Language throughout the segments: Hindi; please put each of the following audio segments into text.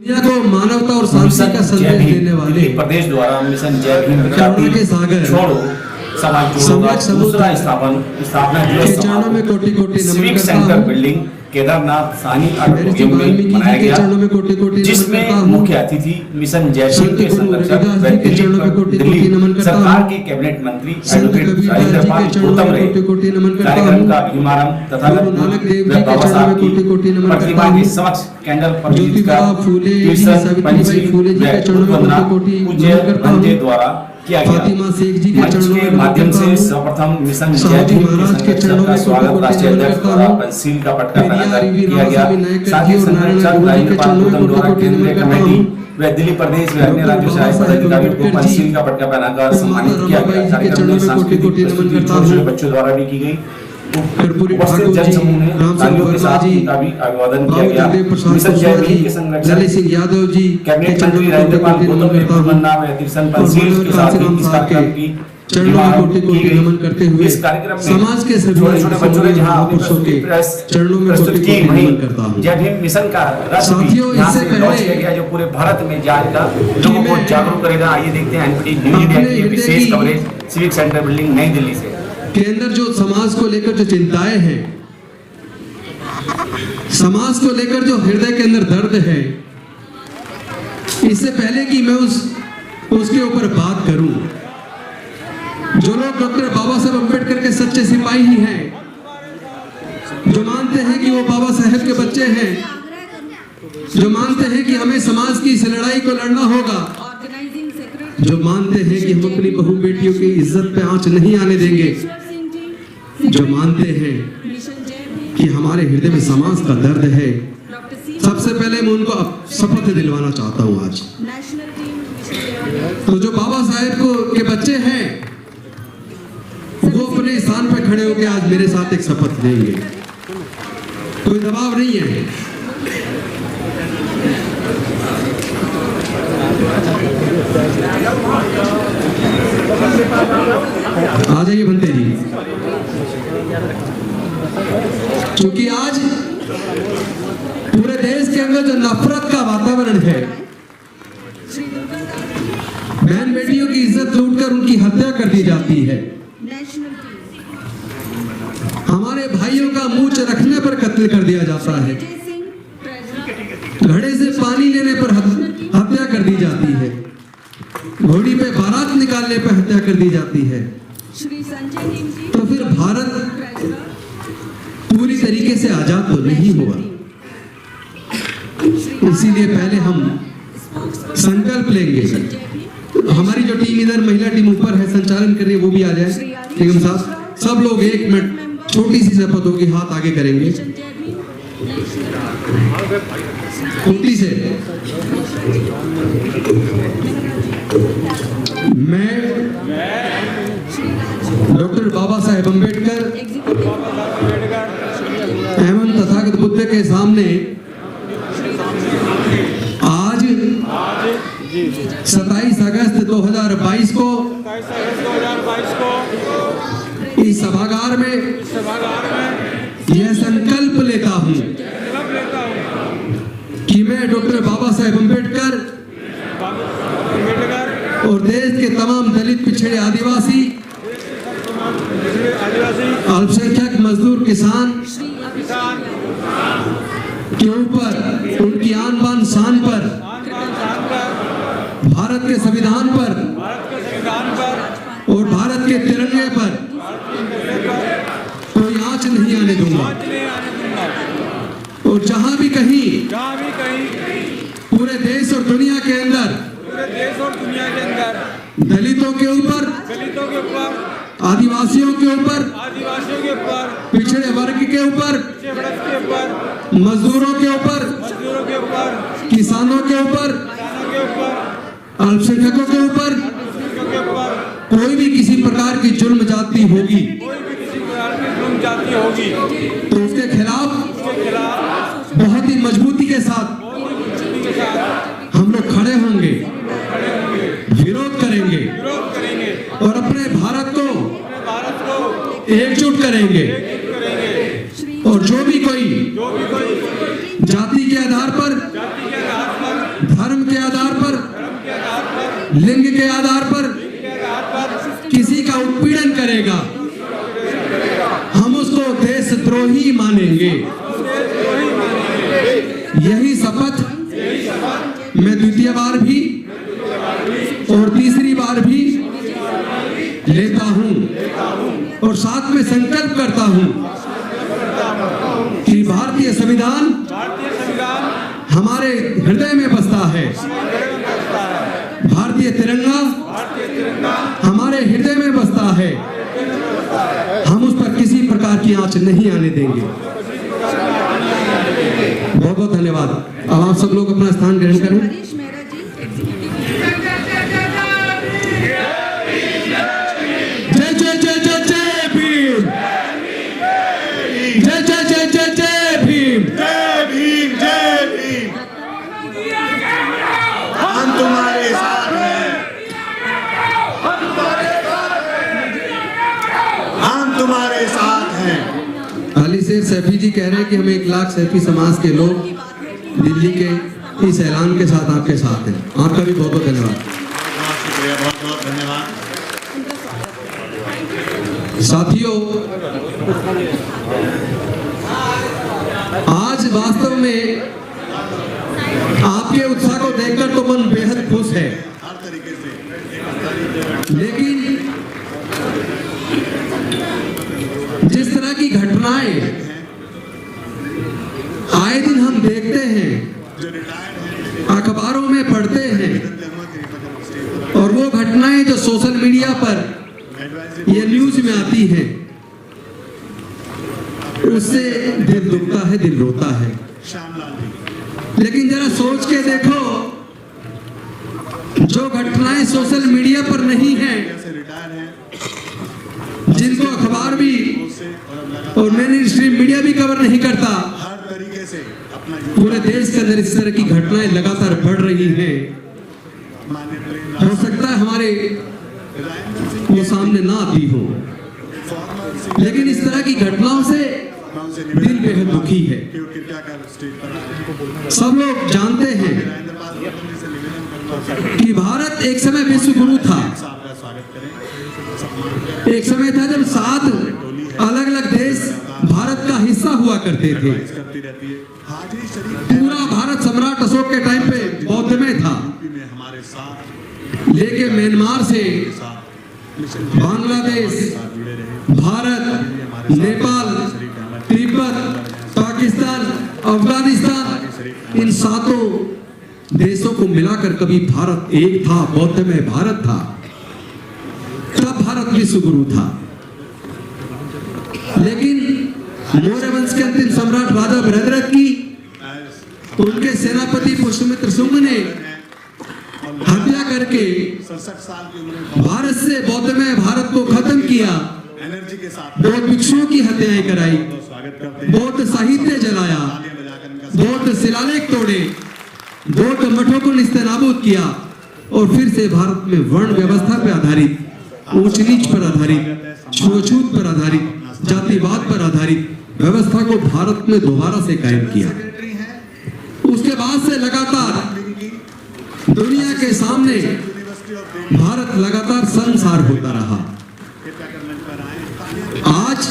दुनिया को मानवता और शांति का संदेश देने वाले प्रदेश द्वारा मिशन जय भीम करुणा के सागर छोड़ो समाज जोड़ो का दूसरा स्थापना दिवस चरणों में कोटि कोटि नमन सिविक करता सेंटर हूँ। बिल्डिंग केदारनाथ सानी वाल्मीकि में मनाया जी के चरणों में कोटि कोटि नमन जिसमें करता हूँ। मुख्य अतिथि मिशन जय भीम संत के गुरु संरक्षक रविदास जी के चरणों में कोटि कोटि नमन करता सरकार हूँ। के कैबिनेट मंत्री संत कबीरदास जी के चरणों में कोटि कोटि नमन करता कार्यक्रम हूँ। का शुभारंभ तथा गुरु नानक देव जी के चरणों में कोटि कोटि नमन करता प्रतिमा हूँ। के समक्ष कैंडल ज्योतिबा फूले जी, सावित्रीबाई फूले जी के चरणों में कोटि कोटि नमन करता हूँ। द्वारा किया गया फातिमा शेख जी के मंच चरणों के में माध्यम नमन से करता हूँ। सर्वप्रथम मिशन जय साहू जी भीम महाराज के चरणों में स्वागत कोटि राष्ट्रीय कोटि अध्यक्ष नमन द्वारा करता हूँ। पंसील का पटका पेरियार वी किया गया। रामास्वामी नायकर साथ जी ही और नारायण संरक्षक गुरु जी के राजेंद्र चरणों में पाल कोटि द्वारा कोटि केंद्रीय नमन करता कमेटी हूँ। व दिल्ली प्रदेश व अन्य राज्यों से आए पदाधिकारियों को पंसील का पटका पहनाकर सम्मानित किया गया। कार्यक्रम में सांस्कृतिक प्रस्तुति छोटे बच्चों द्वारा भी की गई। कर्पूरी उपस्थित ठाकुर जन जी, समूह ने राम तालियों के सिंह साथ जी, उनका भी अभिवादन किया बाबू गया। जगदेव प्रसाद मिशन जय कुशवाहा भीम जी, के संरक्षक ललित सिंह यादव जी के कैबिनेट चरणों मंत्री में राजेंद्र कोटि पाल कोटि नमन करता हूँ। नाम एडिशन और पंसील के साथ मनोहर ही इस कांशीराम कार्यक्रम की चरणों में कोटि कोटि नमन करते हुए इस कार्यक्रम में समाज के सभी छोटे छोटे बच्चों ने जहां अपनी महापुरुषों के चरणों में प्रस्तुत कोटि की कोटि वहीं नमन करता हूँ। जय भीम मिशन का रथ भी साथियों, यहाँ इससे से लॉन्च पहले किया गया जो पूरे भारत में जाएगा, लोगों को मैं जागरूक करेगा। आइए देखते हैं एनपीटी न्यूज इंडिया अपने की हृदय विशेष की कवरेज सिविक सेंटर बिल्डिंग नई दिल्ली से। के अंदर जो समाज को लेकर जो चिंताएं हैं, समाज को लेकर जो हृदय के अंदर दर्द है, इससे पहले कि मैं उसके ऊपर बात करूं, जो लोग डॉक्टर बाबा साहेब अम्बेडकर के सच्चे सिपाही ही हैं, जो मानते हैं कि वो बाबा साहेब के बच्चे हैं, जो मानते हैं कि हमें समाज की इस लड़ाई को लड़ना होगा, जो मानते हैं कि हम अपनी बहू बेटियों की इज्जत पे आंच नहीं आने देंगे, जो मानते हैं कि हमारे हृदय में समाज का दर्द है, सबसे पहले मैं उनको शपथ दिलवाना चाहता हूं आज। तो जो बाबा साहेब के बच्चे हैं, वो अपने स्थान पर खड़े होकर आज मेरे साथ एक शपथ लेंगे। कोई दबाव नहीं है। आ जाइए बनते जी। क्योंकि आज पूरे देश के अंदर जो नफरत का वातावरण है, बहन बेटियों की इज्जत लूटकर उनकी हत्या कर दी जाती है, हमारे भाइयों का मुंह रखने पर कत्ल कर दिया जाता है, घड़े से पानी लेने पर हत्या कर दी जाती है, घोड़ी पे बारात निकालने पर हत्या कर दी जाती है, तो फिर भारत पूरी तरीके से आजाद तो नहीं होगा। इसीलिए पहले हम संकल्प लेंगे। हमारी जो टीम इधर महिला टीम ऊपर है संचालन कर रही है, वो भी आ जाए। निगम साहब, सब लोग 1 मिनट छोटी सी शपथ होगी, हाथ आगे करेंगे कुर्ती से। मैं डॉक्टर बाबा साहेब अम्बेडकर एवं तथागत बुद्ध के सामने आज 27 अगस्त 2022 को इस सभागार में यह संकल्प लेता हूं कि मैं डॉक्टर बाबा साहेब अम्बेडकर और देश के तमाम दलित, पिछड़े, आदिवासी, अल्पसंख्यक, मजदूर, किसान के ऊपर, उनकी आन बान शान पर, भारत के संविधान पर और भारत के तिरंगे पर कोई आंच नहीं आने दूंगा। और जहां भी कहीं पूरे देश और दुनिया के अंदर दलितों के ऊपर, आदिवासियों के ऊपर, पिछड़े वर्ग के ऊपर, मजदूरों के ऊपर, किसानों के ऊपर, अल्पसंख्यकों के ऊपर कोई भी किसी प्रकार की जुल्म जाती होगी तो उसके खिलाफ बहुत ही मजबूती के साथ हम लोग खड़े होंगे, विरोध करेंगे और अपने भारत को एकजुट करेंगे। और जो भी कोई जाति के आधार पर, लिंग के आधार पर किसी का उत्पीड़न करेगा, हम उसको देशद्रोही मानेंगे। यही शपथ मैं द्वितीय बार भी और तीसरी बार भी लेता हूं और साथ में संकल्प करता हूं कि भारतीय संविधान हमारे हृदय में बसता है, भारतीय तिरंगा हमारे हृदय में बसता है, हम उस पर किसी प्रकार की आंच नहीं आने देंगे। बहुत बहुत धन्यवाद। अब आप सब लोग अपना स्थान ग्रहण करें। जय जय जय जय जय भीम, जय जय जय जय जय भीम, जय भीम, जय भीम। हम तुम्हारे साथ हैं, हम तुम्हारे साथ हैं। अली शेर सैफी जी कह रहे हैं कि हम 1 लाख सैफी समाज के लोग दिल्ली के इस ऐलान के साथ आपके साथ हैं। आपका भी बहुत बहुत धन्यवाद। बहुत शुक्रिया, बहुत बहुत धन्यवाद। साथियों, आज वास्तव में आपके उत्साह को देखकर तो मन बेहद खुश है, हर तरीके से। लेकिन जिस तरह की घटनाएं आए दिन हम देखते हैं, जो रिटायर्ड हैं, अखबारों में पढ़ते हैं, और वो घटनाएं जो सोशल मीडिया पर ये न्यूज में आती हैं, उससे दिल दुखता है, दिल रोता है। श्यामलाल जी, लेकिन जरा सोच के देखो, जो घटनाएं सोशल मीडिया पर नहीं हैं, से रिटायर हैं, जिनको अखबार भी उससे और अब लगा और मेन स्ट्रीम मीडिया भी कवर नहीं करता, हर तरीके से अपना पूरे देश के अंदर इस तरह की घटनाएं लगातार बढ़ रही हैं। माननीय प्रेम हो सकता है हमारे राजेंद्र सिंह वो सामने ना आती हो, फॉर्मर सिंह, लेकिन इस तरह की घटनाओं से मैं उनसे दिल बेहद दुखी है। कि वो कृपया कर स्टेज पर आए। सब लोग जानते हैं राजेंद्र पाल गौतम जी से निवेदन करूंगा कि भारत एक समय विश्व गुरु था। साहब का स्वागत करें, सम्मान करें। एक समय था जब 7 अलग अलग देश भारत का हिस्सा हुआ करते थे। करती रहती है। हाजिरी शरीफ पूरा भारत सम्राट अशोक के टाइम पे बौद्ध में था, यूपी में हमारे साथ लेके म्यांमार से साथ मिशन बांग्लादेश, साथ जुड़े रहे। भारत, नेपाल, तिब्बत, पाकिस्तान, अफगानिस्तान, इन 7 देशों को मिलाकर कभी भारत एक था, बौद्ध में भारत था, तब भारत विश्व गुरु था। लेकिन मौर्य वंश के अंतिम सम्राट राजा बृहद्रथ की उनके सेनापति पुष्यमित्र शुंग ने हत्या करके 67 साल की उम्र में भारत से बौद्ध में भारत को खत्म किया, एनर्जी के साथ बौद्ध भिक्षुओं की हत्याएं कराई, स्वागत करते हैं। बौद्ध साहित्य जलाया, तालियां बजाकर इनका बौद्ध शिलालेख तोड़े, बौद्ध मठों को निस्तेनाबूद किया, और फिर से भारत में वर्ण व्यवस्था पर आधारित, ऊंच नीच पर आधारित, छुआछूत पर आधारित, जातिवाद पर आधारित व्यवस्था को भारत में दोबारा से कायम किया। सेक्रेटरी हैं उसके बाद से लगातार की दुनिया के सामने यूनिवर्सिटी ऑफ दिल्ली। भारत लगातार संसार होता रहा। कृपया कर मंच पर आएं। तालियां आज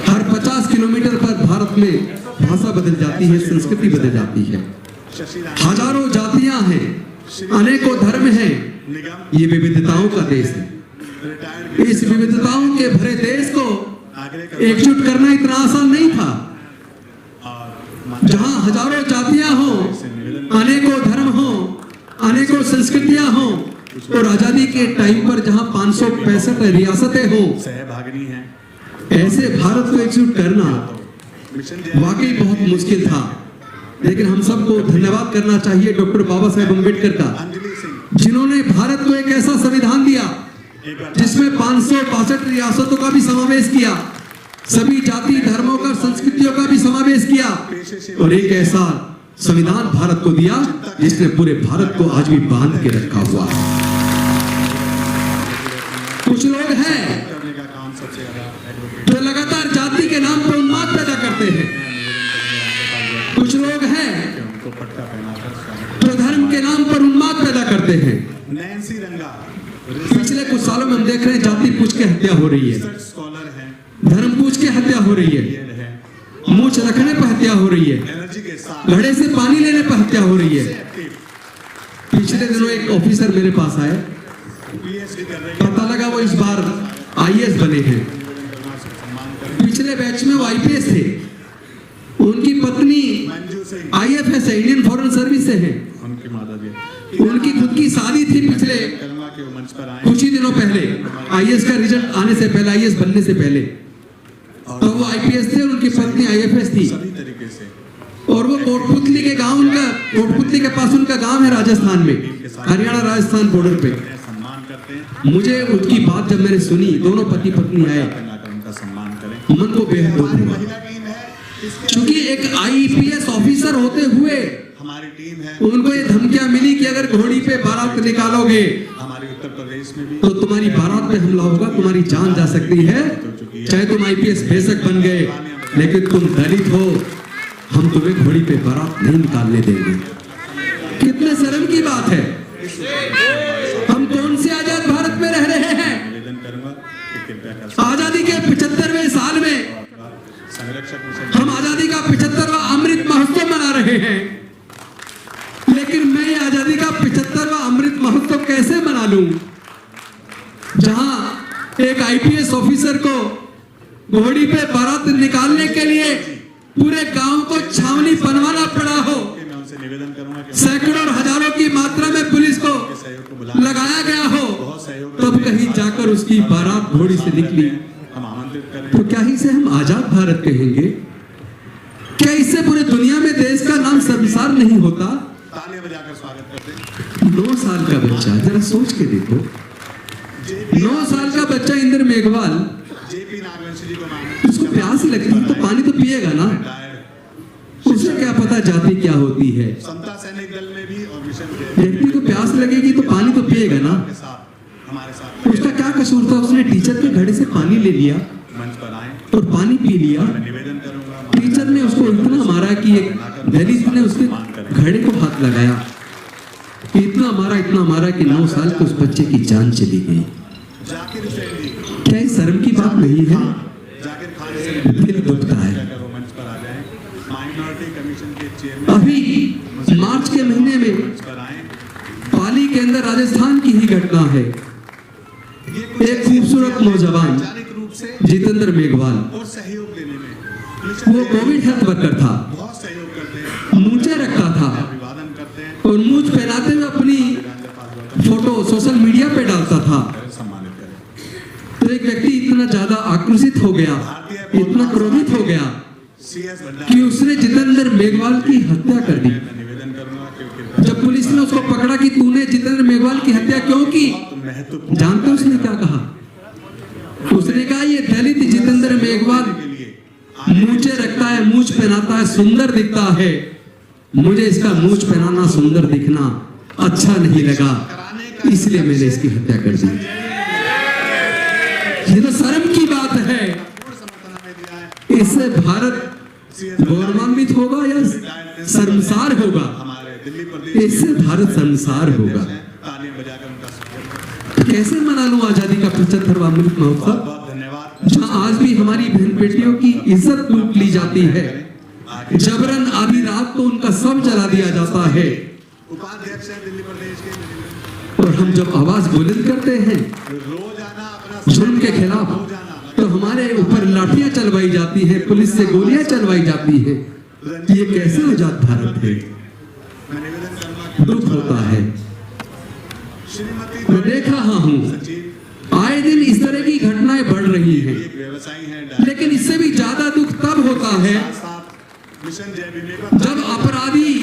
हर 50 किलोमीटर पर भारत में भाषा बदल जाती है, संस्कृति बदल जाती है, शशि हजारों जातियां हैं, अनेकों धर्म हैं, निगम ये विविधताओं का देश है। रिटायर्ड इस विविधताओं के भरे देश को आग्रह कर एकजुट करना इतना आसान नहीं था। और जहां हजारों जातियां हो, अनेकों धर्म हो, अनेकों संस्कृतियां हो, और आजादी के टाइम पर जहां 565 रियासतें हो, सहभागिनी हैं। ऐसे भारत को एकजुट करना मिशन वाकई बहुत मुश्किल था। लेकिन हम सबको धन्यवाद करना चाहिए डॉक्टर बाबा साहेब अम्बेडकर का, अंजलि सिंह, जिन्होंने भारत को एक ऐसा संविधान दिया एक बार जिसमें 562 रियासतों का भी समावेश किया, सभी जाति धर्मों का, संस्कृतियों का भी समावेश किया, और एक ऐसा संविधान भारत को दिया जिसने पूरे भारत को आज भी बांध के रखा हुआ है। कुछ लोग हैं करने का काम सबसे ज्यादा एडवोकेट जो लगातार जाति के नाम पर उन्माद पैदा करते हैं। कुछ लोग हैं उनको पटका पहनाकर स्वागत जो धर्म के नाम पर उन्माद पैदा करते हैं। नैन्सी रंगा पिछले कुछ सालों में हम देख रहे हैं जाति पूछ के हत्या हो रही है, रिसर्च स्कॉलर है, धर्म पूछ के हत्या हो रही है, बीएड है, मूछ रखने पर हत्या हो रही है, एनर्जी के साथ घड़े से पानी लेने पर हत्या हो रही है। एक्टिव पिछले दिनों एक ऑफिसर मेरे पास आए, पीएचडी कर रहे पता लगा वो इस बार आईएएस बने हैं। सम्मान करें। पिछले बैच में वो आईपीएस थे, उनकी पत्नी मंजू सिंह आईएफएस है, इंडियन फॉरेन सर्विस से है। उनकी माता जी उनकी खुद की शादी थी पिछले करूंगा कि वो मंच पर आए कुछ ही दिनों पहले, आईएएस का रिजल्ट आने से पहले, आईएएस बनने से पहले। तो वो आईपीएस थे, उनकी पत्नी आईएफएस थी, सभी तरीके से और वो कोटपुतली के गांव, उनका कोटपुतली के पास उनका गांव है राजस्थान में, हरियाणा राजस्थान बॉर्डर पे। सम्मान करते हैं, मुझे उनकी बात जब मैंने सुनी, दोनों पति पत्नी आए, उनका सम्मान करें। मन को बेहद दुख हुआ, महिला टीम है, इसके क्योंकि एक आईपीएस ऑफिसर होते हुए हमारी टीम है, उनको ये धमकियां मिली कि अगर घोड़ी पे बारात निकालोगे हमारे उत्तर प्रदेश में भी तो तुम्हारी बारात पे हमला होगा, तुम्हारी जान जा सकती है। चाहे तुम आईपीएस बेशक बन गए, लेकिन तुम दलित हो, हम तुम्हें घोड़ी पे बारात नहीं निकालने देंगे। कितने शर्म की बात है। हम कौन से आजाद भारत में रह रहे हैं? निवेदन करूंगा कि कृपया कर आजादी के 75वें साल में संरक्षक मिशन हम आजादी का 75वां अमृत महोत्सव मना रहे हैं, लेकिन मैं ये आजादी का 75वां अमृत महोत्सव कैसे मना लूं जहां एक आईपीएस ऑफिसर को घोड़ी पे बारात निकालने के लिए पूरे गांव को छावनी बनवाना पड़ा हो, के मैं उनसे निवेदन करूंगा कि सैकड़ों और हजारों की मात्रा में पुलिस को सहयोग को बुला लगाया गया हो, बहुत सहयोग तब कहीं जाकर उसकी बारात घोड़ी से निकली। हम आमंत्रित करें। तो क्या इसे हम आजाद भारत कहेंगे? क्या इससे पूरी दुनिया में देश का नाम शर्मसार नहीं होता? तालियां बजाकर स्वागत करते हैं। 9 साल का बच्चा, जरा सोच के देखो, 9 साल का बच्चा इंद्र मेघवाल, जेपी नागवंशी जी को मांगे। उसको प्यास लगती है तो पानी तो पिएगा ना, उसे क्या पता जाति क्या होती है। समता सैनिक दल में भी और मिशन के व्यक्ति को प्यास लगेगी तो पानी तो पिएगा ना। के साथ हमारे साथ उसका क्या कसूर था? उसने टीचर के घड़े से पानी ले लिया मंच पर आए। और पानी पी लिया। मैं निवेदन करूंगा टीचर ने उसको इतना मारा कि एक दलित ने उसके घड़े को हाथ लगाया, इतना मारा कि 9 साल के उस बच्चे की जान चली गई। जाकिर हुसैन जी, क्या ये शर्म की बात नहीं है? जाकिर खान से दिल दुखता है। वो मंच पर आ जाएं। माइनॉरिटी कमीशन के चेयरमैन अभी मार्च के महीने में मंच पर आए। पाली के अंदर राजस्थान की ही घटना है। एक खूबसूरत नौजवान वैचारिक रूप से जितेंद्र मेघवाल, और सहयोग देने में वो कोविड हेल्थ वर्कर था, बहुत सहयोग करते हैं, मूंछें रखता था अभिवादन करते हैं, और मूंछ पहनाते हुए अपनी फोटो सोशल मीडिया पे डालता था। सम्मानित करें। तो एक व्यक्ति इतना ज्यादा आक्रोशित हो गया, इतना क्रोधित हो गया सीएस कि उसने जितेंद्र मेघवाल की हत्या कर दी। मैं निवेदन करूंगा कि जब पुलिस ने उसको पकड़ा कि तूने जितेंद्र मेघवाल की हत्या क्यों की, महत्वपूर्ण जानते हो उसने क्या कहा? उसने कहा ये दलित जितेंद्र मेघवाल के लिए मूंछें रखता है, मूंछ पहनाता है, सुंदर दिखता है, मुझे इसका मूंछ पहनाना, सुंदर दिखना अच्छा नहीं लगा, इसलिए मैंने इसकी हत्या कर दी। ये तो शर्म की बात है। समर्थन हमें दिया है। इससे भारत गौरवान्वित होगा या शर्मसार होगा? हमारे दिल्ली प्रदेश इससे भारत शर्मसार होगा। तालियां बजाकर उनका स्वागत। कैसे मना लूं आजादी का 75वां अमृत महोत्सव, बहुत धन्यवाद। जहां आज भी हमारी बहन बेटियों की इज्जत लूट ली जाती है, जबरन आधी रात को उनका शव जला दिया जाता है, उपाध्यक्ष है दिल्ली प्रदेश के, और हम जब आवाज बुलंद करते हैं रोजाना अपना जुल्म के खिलाफ, तो हमारे ऊपर लाठियां चलवाई जाती हैं, पुलिस से गोलियां चलवाई जाती हैं। ये कैसे आजाद भारत है? मैं निवेदन करूंगा दुख होता है। श्रीमती मैं देख रहा हूं सचिव आए दिन इस तरह की घटनाएं बढ़ रही हैं, एक व्यवसायी है, लेकिन इससे भी ज्यादा दुख तब होता है साथ मिशन जय भीम जब अपराधी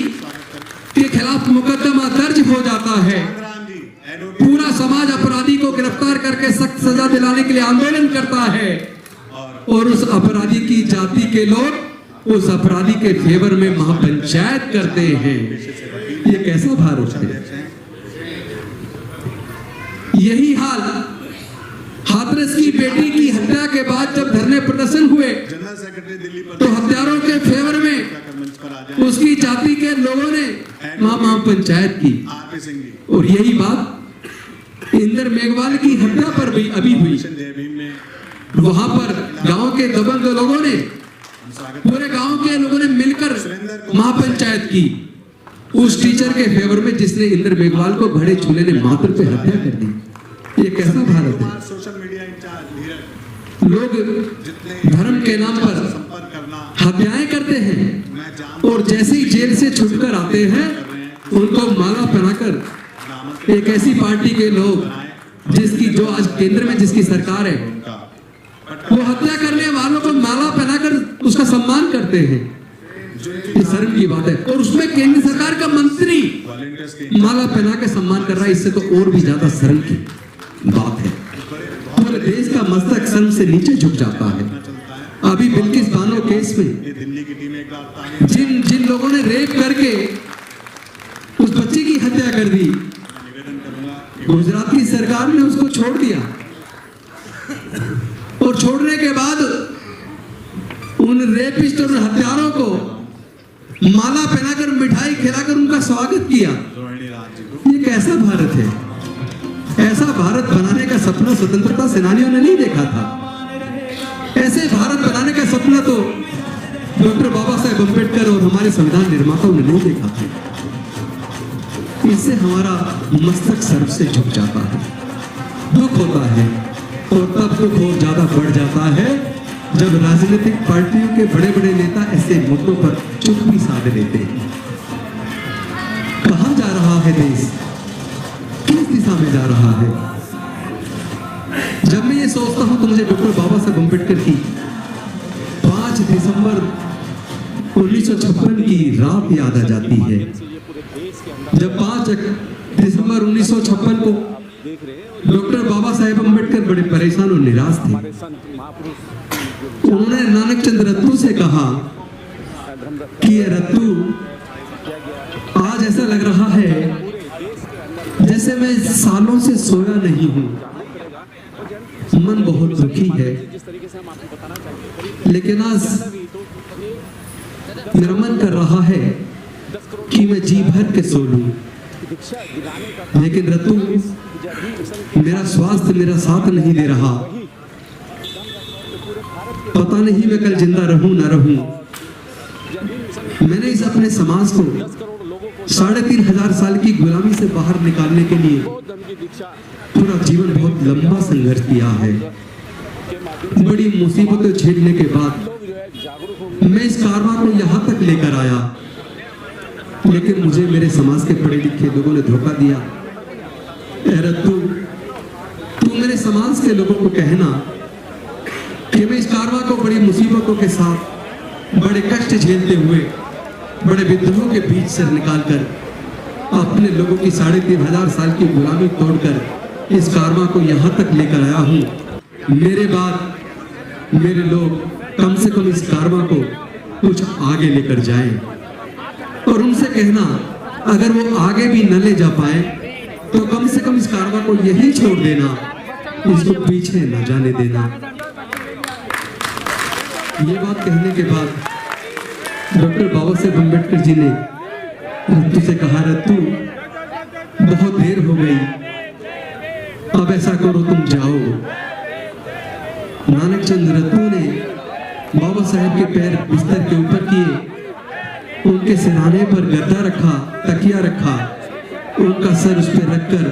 के खिलाफ मुकदमा दर्ज हो जाता है, राम जी एडवोकेट पूरा समाज अपराधी को गिरफ्तार करके सख्त सजा दिलाने के लिए आंदोलन करता है, और उस अपराधी की जाति के लोग उस अपराधी के फेवर में महापंचायत करते हैं। ये कैसा भारत है? यही हाल हाथरस की बेटी की हत्या के बाद जब धरने प्रदर्शन हुए, जनरल सेक्रेटरी दिल्ली तो हत्यारों के फेवर में मंच पर आ जाए। उसकी जाति के लोगों ने महापंचायत की। आरपी सिंह जी और यही बात इंदर मेघवाल की हत्या पर भी अभी हुई, जय भीम ने वहां पर गांव के दबंग लोगों ने, पूरे गांव के लोगों ने मिलकर महापंचायत की उस टीचर के फेवर में जिसने इंदर मेघवाल को घड़े चूल्हे ने मात्र पे हत्या कर दी। ये कैसा भारत है? सोशल मीडिया इंचार्ज धीरज लोग धर्म के नाम पर संपर्क करना हत्याएं करते हैं मैं जान और जैसे ही जेल से छूटकर आते हैं उनको माला पहनाकर एक ऐसी पार्टी के लोग जिसकी जो आज केंद्र में जिसकी सरकार है उनका वो हत्या करने वालों को माला पहनाकर उसका सम्मान करते हैं। ये शर्म की बात है। और उसमें केंद्र सरकार का मंत्री वॉलंटियर्स के माला पहना के सम्मान कर रहा है, इससे तो और भी ज्यादा शर्म की बात है। पूरे देश का मस्तक शर्म से नीचे झुक जाता है। चलता है। अभी बिल्किस बानो केस में ये दिल्ली की टीम एक बार ताने जिन जिन लोगों ने रेप करके उस बच्चे की हत्या कर दी, निवेदन करूंगा कि गुजरात की सरकार ने उसको छोड़ दिया और छोड़ने के बाद उन रेपिस्ट और हत्यारों को माला पहनाकर मिठाई खिलाकर उनका स्वागत किया। रोहिणी राज जी को ये कैसा भारत है? ऐसा भारत बनाने का सपना स्वतंत्रता सेनानियों ने नहीं देखा था। ऐसे भारत बनाने का सपना तो डॉक्टर बाबा साहेब अम्बेडकर और हमारे संविधान निर्माताओं ने नहीं देखा था। इससे हमारा मस्तक सर्व से झुक जाता है, दुख होता है। और तब दुख और ज्यादा बढ़ जाता है जब राजनीतिक पार्टियों के बड़े बड़े नेता ऐसे मुद्दों पर चुप्पी साध लेते हैं। कहां जा रहा है देश? किस दिशा में जा रहा है? जब मैं ये सोचता हूं तो मुझे डॉक्टर बाबा साहब अम्बेडकर की 5 दिसंबर 1956 की रात याद आ जाती है, जब 5 दिसंबर 1956 को डॉक्टर बाबा साहेब अम्बेडकर बड़े परेशान और निराश थे। उन्होंने नानक चंद रत्तू से कहा कि ये रत्तू, आज ऐसा लग रहा है जैसे मैं सालों से सोया नहीं हूं, मन बहुत दुखी है, लेकिन आज मेरा मन कर रहा है कि मैं जी भर के सो लूं, लेकिन रत्तू मेरा स्वास्थ्य मेरा साथ नहीं दे रहा। पता नहीं मैं कल जिंदा रहूं ना रहूं। मैंने इस अपने समाज को 3500 साल की गुलामी से बाहर निकालने के लिए पूरा जीवन बहुत लंबा संघर्ष किया है। बड़ी मुसीबतें झेलने के बाद मैं इस कारवां को यहाँ तक लेकर आया, लेकिन मुझे मेरे समाज के पढ़े लिखे लोगों ने धोखा दिया। तू मेरे समाज के लोगों को कहना कि मैं इस कारवां को बड़ी मुसीबतों के साथ, बड़े कष्ट झेलते हुए, बड़े विद्रोहों के बीच से निकालकर अपने लोगों की 3500 साल की गुलामी तोड़कर इस कारवां को यहाँ तक लेकर आया हूँ। मेरे बाद मेरे लोग कम से कम इस कारवां को कुछ आगे लेकर जाएं और उनसे कहना अगर वो आगे भी न ले जा पाए तो कम से कम इस कारवां को यही छोड़ देना, इसको पीछे न जाने देना। ये बात कहने के बाद डॉक्टर बाबा साहेब अम्बेडकर जी ने रत्तू से कहा, रत्तू बहुत देर हो गई, अब ऐसा करो तुम जाओ। नानक चंद रत्तू ने बाबा साहेब के पैर बिस्तर के ऊपर किए, उनके सिरहाने पर गद्दा रखा, तकिया रखा, उनका सर उस पर रखकर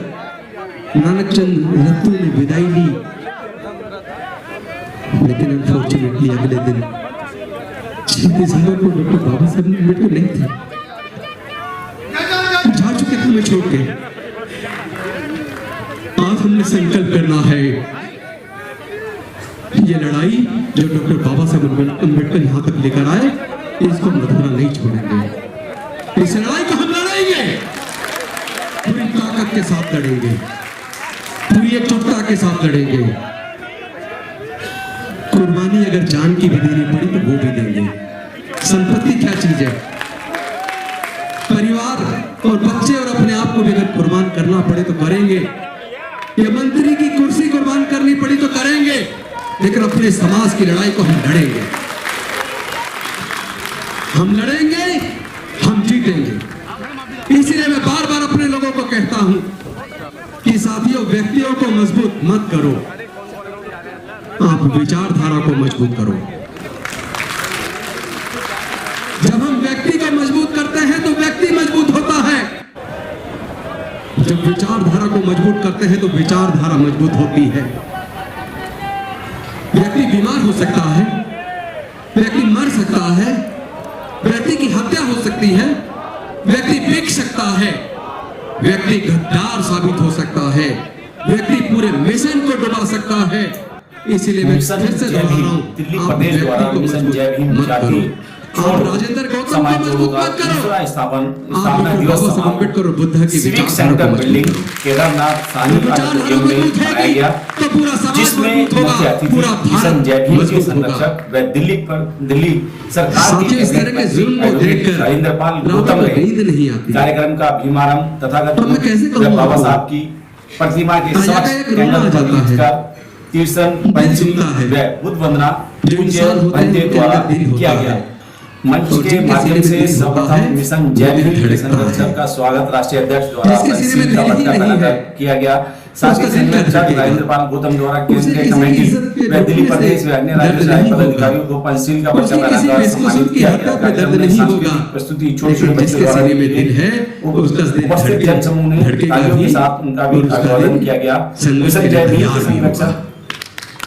नानक चंद रत्तू ने विदाई ली। लेकिन अनफॉर्चुनेटली अगले दिन 6 दिसंबर को डॉक्टर बाबा साहब अम्बेडकर नहीं थे, जा चुके थे हमें छोड़ के। आज हमने संकल्प करना है, ये लड़ाई जो डॉक्टर बाबा साहब अम्बेडकर यहाँ तक लेकर आए, इसको हम अधूरा नहीं छोड़ेंगे। इस लड़ाई को हम लड़ेंगे, पूरी ताकत के साथ लड़ेंगे, पूरी एकजुटता के साथ लड़ेंगे। कुर्बानी अगर जान की भी देनी पड़ी तो वो भी देंगे। संपत्ति क्या चीज है? परिवार और बच्चे और अपने आप को भी अगर कुर्बान करना पड़े तो करेंगे। ये मंत्री की कुर्सी कुर्बान करनी पड़ी तो करेंगे, लेकिन अपने समाज की लड़ाई को हम लड़ेंगे। हम लड़ेंगे, हम जीतेंगे। इसलिए मैं बार बार अपने लोगों को कहता हूं कि साथियों, व्यक्तियों को मजबूत मत करो, आप विचारधारा को मजबूत करो। जब हम व्यक्ति को मजबूत करते हैं तो व्यक्ति मजबूत होता है, जब विचारधारा को मजबूत करते हैं तो विचारधारा मजबूत होती है। व्यक्ति बीमार हो सकता है, व्यक्ति मर सकता है, व्यक्ति की हत्या हो सकती है, व्यक्ति बिक सकता है, व्यक्ति गद्दार साबित हो सकता है, व्यक्ति पूरे मिशन को डुबा सकता है। इसलिए मैं फिर से दोहरा रहा हूं, दिल्ली आप प्रदेश द्वारा व्यक्ति को मिशन जय भीम मजबूत मत करो, आप राजेंद्र गौतम को मजबूत मत करो, स्थापना दिवस बाबा साहब अम्बेडकर और बुद्ध की सिविक विचारधारा सेंटर को बिल्डिंग मजबूत करो। केदारनाथ सानी ऑडिटोरियम में बनाया गया, तो पूरा समाज जिसमें मजबूत होगा, मुख्य अतिथि पूरा मिशन जय भारत भीम के मजबूत होगा। संरक्षक व दिल्ली सरकार साथियों, इस तरह के जुल्म को देखकर राजेंद्रपाल गौतम रातों ने को नींद नहीं आती। कार्यक्रम का भीमारंभ तथागत तो मैं कैसे कहूं बाबा आपको? साहब की प्रतिमा के आया समक्ष का एक रोना आ जाता है। कर तीर्थन पंचमी दिल होता है। व बुद्ध वंदना जो पूज्य इंसान होते हैं, पंडित उनके द्वारा अंदर दिल होता किया है। गया। मंच और के जिनके माध्यम सीने में से दिल होता सर्वप्रथम है, मिशन जय वो भीम दिल के धड़कता संरक्षक है। का स्वागत राष्ट्रीय अध्यक्ष द्वारा जिसके सीने में पंचशील का दिल ही पटका नहीं पहनाकर है, किया गया। साथ ही उसका दिल संरक्षक धड़केगा। राजेंद्रपाल गौतम द्वारा उसे केंद्रीय किसी कमेटी इज्जत के व दिल्ली ढूंढने प्रदेश से व अन्य दर्द राज्य नहीं पदाधिकारियों होगा। को पंचशील का पटका उसे किसी पहनाकर बेकसूर सम्मानित की किया हत्या गया। पे दर्द कार्यक्रम में नहीं सांस्कृतिक होगा। प्रस्तुति छोटे छोटे लेकिन बच्चों जिसके द्वारा सीने में की दिल गई। है, उसका दिल उपस्थित जन समूह ने धड़केगा तालियों के भी, साथ उनका भी और उसका अभिवादन दिल किया गया। संगत मिशन के जय लिए भीम तैयार के भी होगा। संरक्षक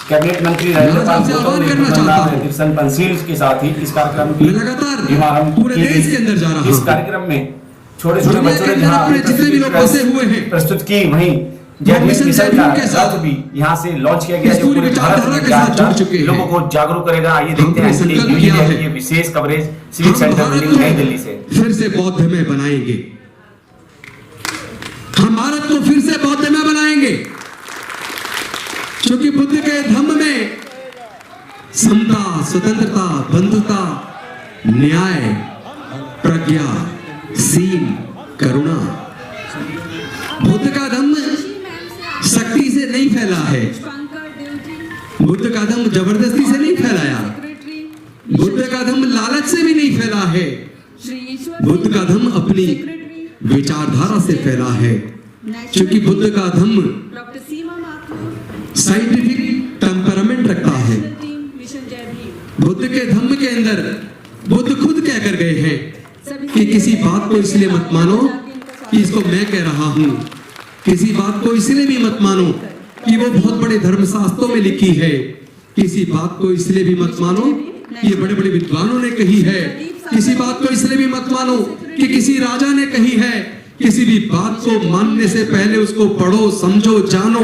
कैबिनेट मंत्री मैं राजेंद्रपाल आपसे गौतम आह्वान ने करना चाहता हूं। मिशन पंचशील के साथ ही इस कार्यक्रम की मैं लगातार भीमारंभ पूरे की देश गई। के अंदर जा रहा इस हूं। कार्यक्रम में छोटे छोटे दुनिया बच्चों के ने अंदर जहां अपने जितने भी लोग फंसे हुए हैं, प्रस्तुत की, वहीं जय भीम मिशन मिशन जय का भीम के साथ रथ भी यहाँ से लॉन्च किया गया, इस जो पूरी पूरे विचारधारा भारत के में साथ जुड़ चुके हैं। लोगों को जागरूक करेगा। आइए देखते हमने हैं इसकी संकल्प न्यूज़ किया है। की विशेष कवरेज सिविक हम सेंटर भारत बिल्डिंग नई को दिल्ली से। फिर से बौद्धमय बनाएंगे, हम भारत को फिर से बौद्धमय बनाएंगे, क्योंकि बुद्ध के धम्म में समता, स्वतंत्रता, बंधुता, न्याय, प्रज्ञा, सील, करुणा। बुद्ध का धम्म शक्ति से नहीं फैला है, बुद्ध का धम्म जबरदस्ती से नहीं फैलाया, बुद्ध का धम्म लालच से भी नहीं फैला है, बुद्ध का धम्म अपनी विचारधारा से फैला है। क्योंकि बुद्ध का धम्म साइंटिफिक टेम्परामेंट रखता है। बुद्ध के धम्म के अंदर बुद्ध खुद कह कर गए हैं कि किसी बात को इसलिए मत मानो कि इसको मैं कह रहा हूं, किसी बात को इसलिए भी मत मानो कि वो बहुत बड़े धर्मशास्त्रों में लिखी है, किसी बात को इसलिए भी मत मानो कि ये बड़े बड़े विद्वानों ने कही है, किसी बात को इसलिए भी मत मानो कि किसी राजा ने कही है। किसी भी बात को मानने से पहले उसको पढ़ो, समझो, जानो,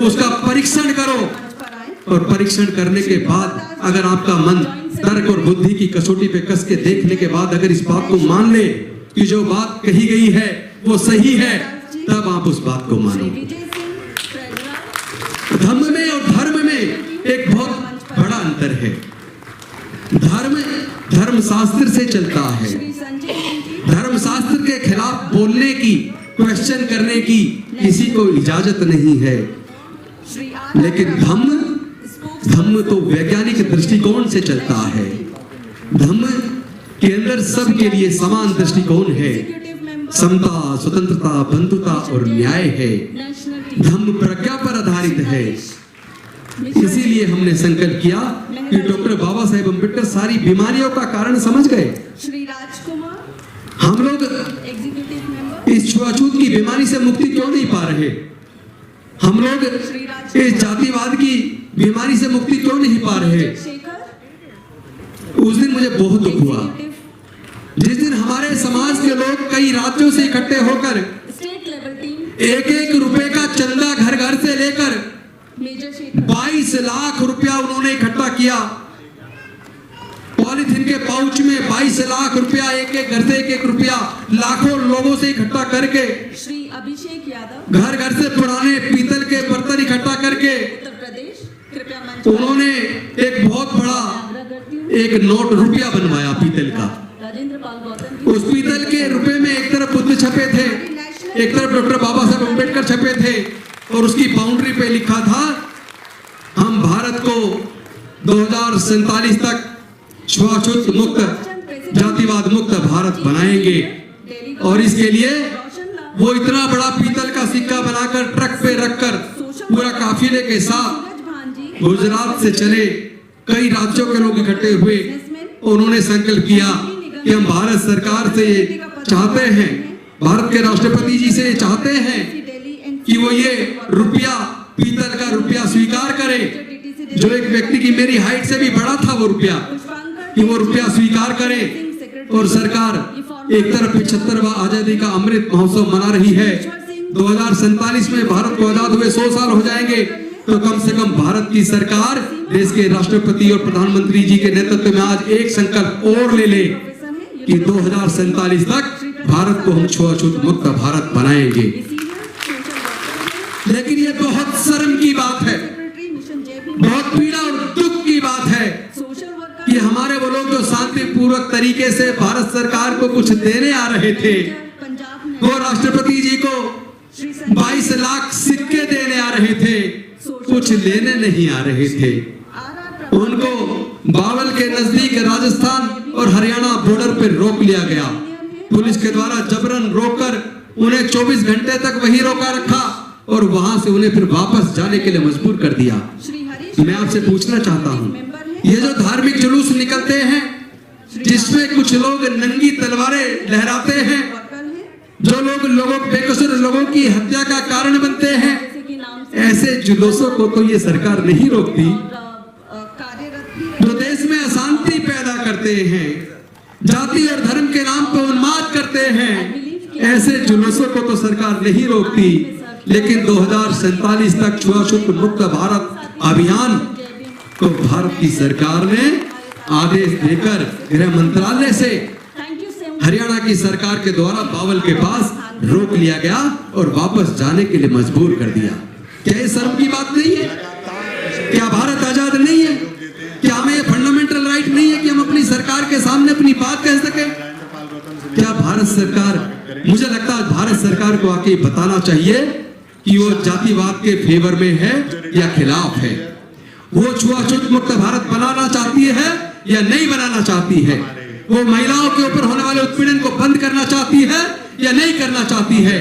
उसका परीक्षण करो, और परीक्षण करने के बाद अगर आपका मन तर्क और बुद्धि की कसौटी पे कस के देखने के बाद अगर इस बात को मान ले कि जो बात कही गई है वो सही है, तब आप उस बात को मानो। धम्म में और धर्म में एक बहुत बड़ा अंतर है। धर्म शास्त्र से चलता है, धर्म शास्त्र के खिलाफ बोलने की, क्वेश्चन करने की किसी को इजाजत नहीं है। लेकिन धम्म तो वैज्ञानिक दृष्टिकोण से चलता है। धम्म के अंदर सबके लिए समान दृष्टिकोण है, समता, स्वतंत्रता, बंधुता और न्याय है। धम्म प्रज्ञा पर आधारित है। इसीलिए हमने संकल्प किया कि डॉक्टर बाबा साहेब अम्बेडकर सारी बीमारियों का कारण समझ गए। श्री राजकुमार, हम लोग एग्जीक्यूटिव मेंबर, इस छुआछूत की बीमारी से मुक्ति क्यों नहीं पा रहे? हम लोग इस जातिवाद की बीमारी से मुक्ति क्यों नहीं पा रहे? शेखर, उस दिन मुझे बहुत दुख हुआ, जिस दिन हमारे समाज के लोग कई राज्यों से इकट्ठे होकर स्टेट लेवल टीम, 1-1 रुपए का चंदा घर घर से लेकर मेजर शेखर, 22 लाख रुपया उन्होंने इकट्ठा किया। पॉलिथीन के पाउच में 22 लाख रुपया, एक घर से 1-1 रुपया लाखों लोगों से इकट्ठा करके, श्री अभिषेक यादव, घर घर से पुराने पीतल के बर्तन इकट्ठा करके उत्तर प्रदेश, कृपया मंच पर उन्होंने एक बहुत बड़ा आग्रह करती हूँ। एक नोट रुपया बनवाया पीतल का। राजेंद्र पाल गौतम की उस पीतल के रुपए में एक तरफ बुद्ध छपे थे, एक तरफ डॉक्टर बाबा साहब अम्बेडकर छपे थे, और उसकी बाउंड्री पे लिखा था, हम भारत को 2047 तक छुआछूत मुक्त, जातिवाद मुक्त भारत बनाएंगे। और इसके लिए वो इतना बड़ा पीतल का सिक्का बनाकर ट्रक पे रखकर के साथ सूरज भांजी गुजरात से चले कई राज्यों के लोग इकट्ठे हुए। उन्होंने संकल्प किया कि हम भारत सरकार से ये चाहते हैं, भारत के राष्ट्रपति जी से चाहते हैं कि वो ये रुपया, पीतल का रुपया स्वीकार करे, जो एक व्यक्ति की मेरी हाइट से भी बड़ा था वो रुपया, कि वो रुपया स्वीकार करे। और सरकार एक तरफ 75वां आजादी का अमृत महोत्सव मना रही है। 2047 में भारत को आजाद हुए 100 साल हो जाएंगे, तो कम से कम भारत की सरकार देश के राष्ट्रपति और प्रधानमंत्री जी के नेतृत्व में आज एक संकल्प और ले ले कि 2047 तक भारत को हम छुआछूत मुक्त भारत बनाएंगे। लेकिन ये बहुत शर्म की बात है, बहुत पीड़ा और दुख की बात है कि हमारे वो लोग जो शांतिपूर्वक तरीके से भारत सरकार को कुछ देने आ रहे थे, वो राष्ट्रपति जी को 22 लाख सिक्के देने आ रहे थे, कुछ लेने नहीं आ रहे थे। उनको बावल के नजदीक राजस्थान और हरियाणा बॉर्डर पर रोक लिया गया। पुलिस के द्वारा जबरन रोककर उन्हें 24 घंटे तक वहीं रोका रखा और वहां से उन्हें फिर वापस जाने के लिए मजबूर कर दिया। मैं आपसे पूछना चाहता हूं, ये जो धार्मिक जुलूस निकलते हैं जिसमें कुछ लोग नंगी तलवारें लहराते हैं, जो लोग बेकसूर लोगों की हत्या का कारण बनते हैं, ऐसे जुलूसों को तो ये सरकार नहीं रोकती। जो देश में अशांति पैदा करते हैं, जाति और धर्म के नाम पर उन्माद करते हैं, ऐसे जुलूसों को तो सरकार नहीं रोकती। लेकिन 2047 तक छुआछूत मुक्त भारत अभियान को भारत की सरकार ने आदेश देकर गृह मंत्रालय से हरियाणा की सरकार के द्वारा बावल के पास रोक लिया गया और वापस जाने के लिए मजबूर कर दिया। क्या ये शर्म की बात नहीं है? क्या भारत आजाद नहीं है? क्या हमें ये फंडामेंटल राइट नहीं है कि हम अपनी सरकार के सामने अपनी बात कह सके? क्या भारत सरकार, मुझे लगता है भारत सरकार को आके बताना चाहिए कि वो जातिवाद के फेवर में है या खिलाफ है, वो छुआछूत मुक्त भारत बनाना चाहती है या नहीं बनाना चाहती है, वो महिलाओं के ऊपर होने वाले उत्पीड़न को बंद करना चाहती है या नहीं करना चाहती है,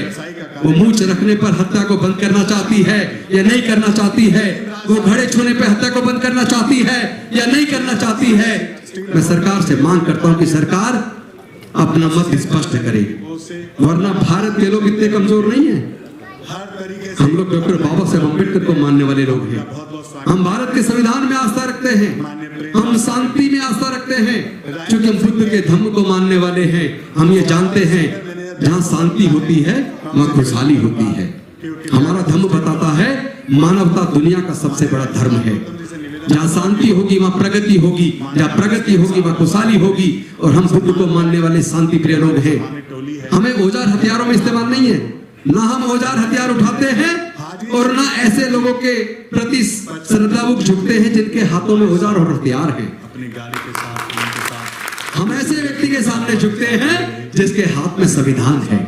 वो मूंछ रखने पर हत्या को बंद करना चाहती है या नहीं करना चाहती है, वो घड़े छूने पर हत्या को बंद करना चाहती है या नहीं करना चाहती है। मैं सरकार से मांग करता हूं कि सरकार अपना मत स्पष्ट करे, वरना भारत के लोग इतने कमजोर नहीं है। हम लोग डॉक्टर बाबा साहेब अम्बेडकर को मानने वाले लोग हैं, हम भारत के संविधान में आस्था रखते हैं, हम शांति में आस्था रखते हैं, क्योंकि हम बुद्ध के धम्म को मानने वाले हैं। हम ये जानते हैं जहाँ शांति होती है वहाँ खुशहाली होती है। हमारा धर्म बताता है मानवता दुनिया का सबसे बड़ा धर्म है। जहाँ शांति होगी वहाँ प्रगति होगी, जहाँ प्रगति होगी वहाँ खुशहाली होगी। और हम बुद्ध को मानने वाले शांति प्रिय लोग हैं। हमें औजार हथियारों में इस्तेमाल नहीं है, ना हम औजार हथियार उठाते हैं और ना ऐसे लोगों के प्रति श्रद्धापूर्वक झुकते हैं जिनके हाथों में औजार और हथियार हैं। हम ऐसे व्यक्ति के सामने झुकते हैं जिसके हाथ में संविधान है।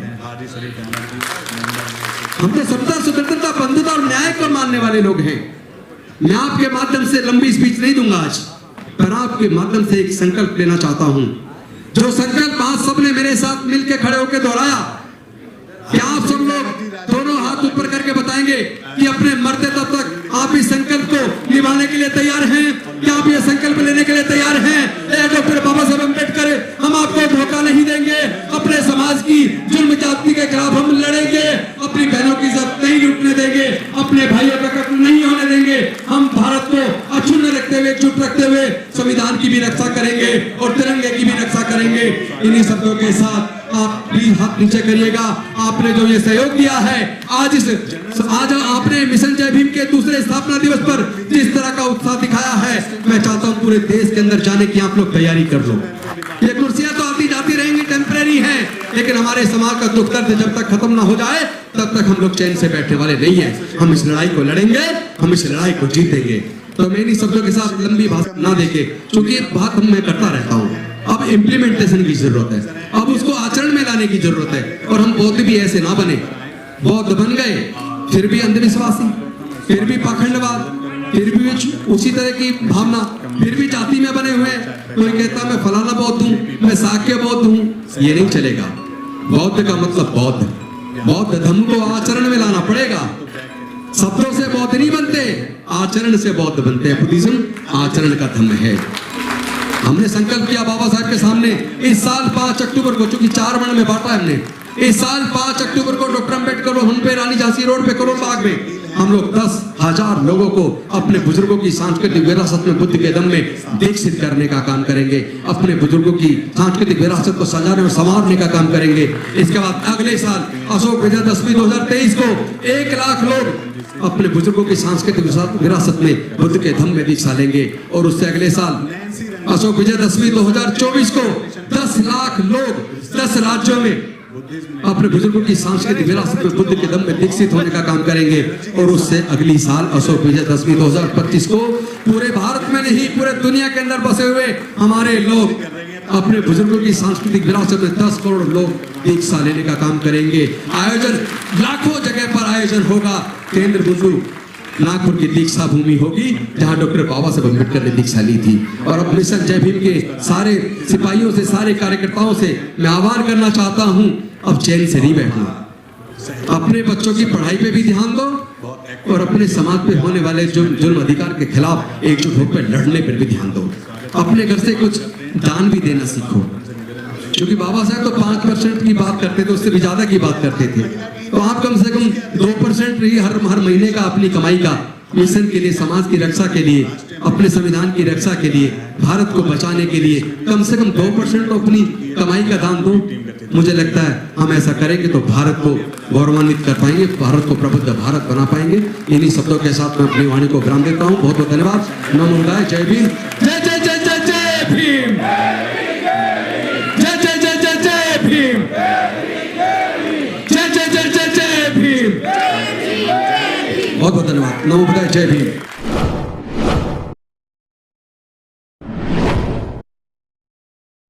हम तो सत्ता, स्वतंत्रता, बंधुता और न्याय को मानने वाले लोग हैं। मैं आपके माध्यम से लंबी स्पीच नहीं दूंगा आज, पर आपके माध्यम से एक संकल्प लेना चाहता हूं, जो संकल्प आज सबने मेरे साथ मिलकर खड़े होकर दोहराया। क्या आप सब लोग दोनों हाथ ऊपर करके बताएंगे कि अपने मरते तब तक आप इस संकल्प को निभाने के लिए तैयार हैं? क्या आप ये संकल्प लेने के लिए तैयार हैं? डॉक्टर बाबा साहब अम्बेडकर, हम आपको धोखा नहीं देंगे। अपने समाज की जुल्म जाति के खिलाफ हम लड़ेंगे, अपनी बहनों की इज्जत नहीं लूटने देंगे, अपने भाइयों का कत्ल नहीं होने देंगे। हम भारत को अक्षुण्ण रखते हुए, एकजुट रखते हुए संविधान की भी रक्षा करेंगे और तिरंगे की भी रक्षा करेंगे। इन्हीं शब्दों के साथ आप प्लीज हाथ नीचे करिएगा। आपने जो ये सहयोग दिया है, आज आपने मिशन जय भीम के दूसरे स्थापना दिवस पर जिस तरह का उत्साह दिखाया है, मैं चाहता हूं पूरे देश के अंदर जाने की आप लोग तैयारी कर लो। ये कुर्सियां तो आती जाती रहेंगी, टेम्परेरी हैं, लेकिन हमारे समाज का दुख दर्द जब तक खत्म ना हो जाए तब तक हम लोग चैन से बैठने वाले नहीं है। हम इस लड़ाई को लड़ेंगे, हम इस लड़ाई को जीतेंगे। तो मैं इन्हीं शब्दों के साथ लंबी भाषण ना देके, क्योंकि ये बात मैं करता रहता हूँ, अब इम्प्लीमेंटेशन की जरूरत है, अब उसको आचरण में लाने की जरूरत है। और हम बौद्ध भी ऐसे ना बने, बौद्ध बन गए फिर भी अंधविश्वासी, फिर भी पाखंडवाद, फिर भी उसी तरह की भावना, फिर भी जाति में बने हुए। कोई कहता मैं फलाना बौद्ध हूँ, मैं साक्य बौद्ध हूँ, ये नहीं चलेगा। बौद्ध का मतलब बौद्ध, बौद्ध धर्म को आचरण में लाना पड़ेगा। शब्दों से बौद्ध नहीं बनते, आचरण से बौद्ध बनते हैं। बुद्धिज्म आचरण का धर्म है। हमने संकल्प किया बाबा साहब के सामने इस साल 5 अक्टूबर को, चूंकि 4 वर्ण में बांटा है हमने, इस साल 5 अक्टूबर को डॉक्टर अम्बेडकर रोड पे, रानी झांसी रोड पे, करोल बाग में हम लोग 10,000 लोगों को अपने बुजुर्गों की सांस्कृतिक विरासत में बुद्ध के दम में दीक्षित करने का काम करेंगे। अपने बुजुर्गों की सांस्कृतिक विरासत को सजाने और संवारने का काम करेंगे। इसके बाद अगले साल अशोक विजयदशमी 2023 को 1 लाख लोग अपने बुजुर्गों की सांस्कृतिक विरासत में बुद्ध के धम्म में दीक्षा लेंगे। और उससे अगले साल अशोक विजयदशमी 2024 को 10 लाख लोग 10 राज्यों में अपने बुजुर्गों की सांस्कृतिक विरासत में बुद्ध के दम में दीक्षित होने का काम करेंगे। और उससे अगली साल अशोक विजयदशमी 2025 को पूरे भारत में नहीं, पूरे दुनिया के अंदर बसे हुए हमारे लोग अपने बुजुर्गों की सांस्कृतिक विरासत में 10 करोड़ लोग दीक्षा लेने का काम करेंगे। आयोजन लाखों जगह पर आयोजन होगा। केंद्र बिंदु नागपुर की दीक्षा भूमि होगी, जहां डॉक्टर बाबा साहब अम्बेडकर ने दीक्षा ली थी। और अब मिशन जय भीम के सारे सिपाहियों से, सारे कार्यकर्ताओं से मैं आह्वान करना चाहता हूं, अब चैन से नहीं बैठना। अपने बच्चों की पढ़ाई पे भी ध्यान दो और अपने समाज पे होने वाले जुल्म अधिकार के खिलाफ एकजुट होकर लड़ने पर भी ध्यान दो। अपने घर से कुछ दान भी देना सीखो, क्योंकि बाबा साहब तो 5% की बात करते थे, उससे भी ज्यादा की बात करते थे। तो आप कम से कम 2% ही हर महीने का अपनी कमाई का मिशन के लिए, समाज की रक्षा के लिए, अपने संविधान की रक्षा के लिए, भारत को बचाने के लिए कम से कम 2% तो अपनी कमाई का दान दो। मुझे लगता है हम ऐसा करेंगे तो भारत को गौरवान्वित कर पाएंगे, भारत को प्रबुद्ध भारत बना पाएंगे। इन्हीं शब्दों के साथ मैं अपनी वाणी को विराम देता हूँ। बहुत बहुत धन्यवाद। नमो बुद्धाय। जय भीम। जय जय जय जय जय भीम। जय जय जय जय जय भीम। जय जय जय जय जय भीम। बहुत बहुत धन्यवाद। नमो बुद्धाय। जय भीम।